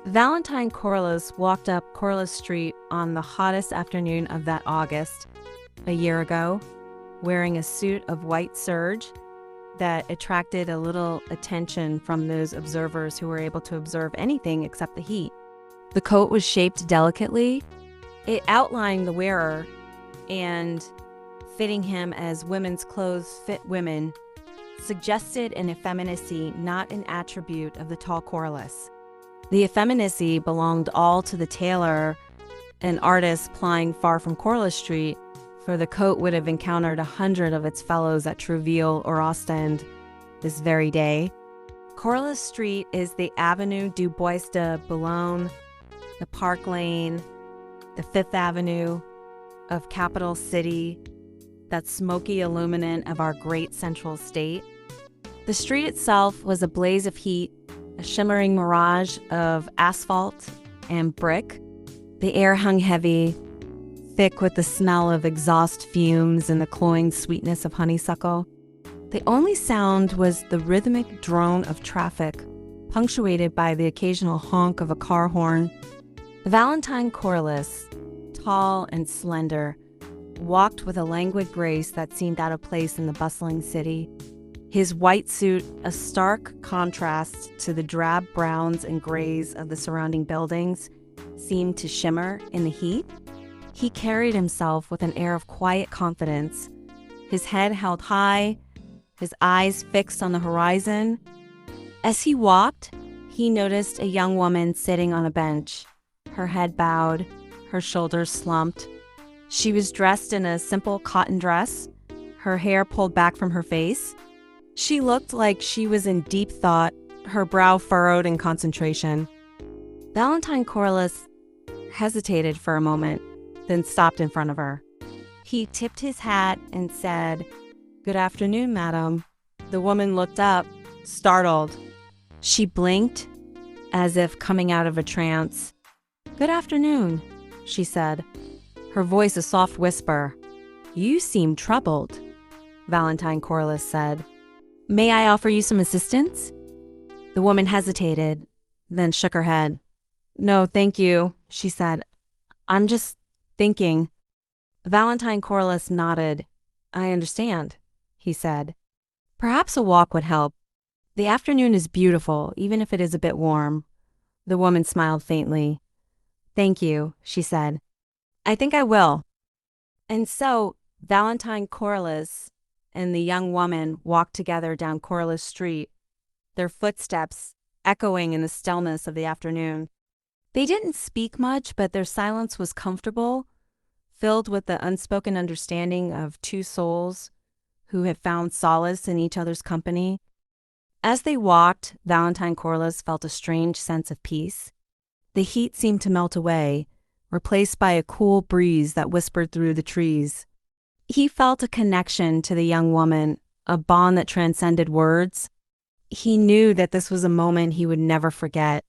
Valentine Corliss walked up Corliss Street on the hottest afternoon of that August, a year ago, wearing a suit of white serge that attracted a little attention from those observers who were able to observe anything except the heat. The coat was shaped delicately. It outlined the wearer, and fitting him as women's clothes fit women suggested an effeminacy not an attribute of the tall Corliss. The effeminacy belonged all to the tailor, an artist plying far from Corliss Street, for the coat would have encountered 100 of its fellows at Trouville or Ostend this very day. Corliss Street is the Avenue du Bois de Boulogne, the Park Lane, the Fifth Avenue of Capital City, that smoky illuminant of our great central state. The street itself was a blaze of heat, a shimmering mirage of asphalt and brick. The air hung heavy, thick with the smell of exhaust fumes and the cloying sweetness of honeysuckle. The only sound was the rhythmic drone of traffic, punctuated by the occasional honk of a car horn. Valentine Corliss, tall and slender, walked with a languid grace that seemed out of place in the bustling city. His white suit, a stark contrast to the drab browns and grays of the surrounding buildings, seemed to shimmer in the heat. He carried himself with an air of quiet confidence, his head held high, his eyes fixed on the horizon. As he walked, he noticed a young woman sitting on a bench, her head bowed, her shoulders slumped. She was dressed in a simple cotton dress, her hair pulled back from her face. She looked like she was in deep thought, her brow furrowed in concentration. Valentine Corliss hesitated for a moment, then stopped in front of her. He tipped his hat and said, "Good afternoon, madam." The woman looked up, startled. She blinked, as if coming out of a trance. "Good afternoon," she said, her voice a soft whisper. "You seem troubled," Valentine Corliss said. "May I offer you some assistance?" The woman hesitated, then shook her head. "No, thank you," she said. "I'm just thinking." Valentine Corliss nodded. "I understand," he said. "Perhaps a walk would help. The afternoon is beautiful, even if it is a bit warm." The woman smiled faintly. "Thank you," she said. "I think I will." And so Valentine Corliss and the young woman walked together down Corliss Street, their footsteps echoing in the stillness of the afternoon. They didn't speak much, but their silence was comfortable, filled with the unspoken understanding of two souls who had found solace in each other's company. As they walked, Valentine Corliss felt a strange sense of peace. The heat seemed to melt away, replaced by a cool breeze that whispered through the trees. He felt a connection to the young woman, a bond that transcended words. He knew that this was a moment he would never forget.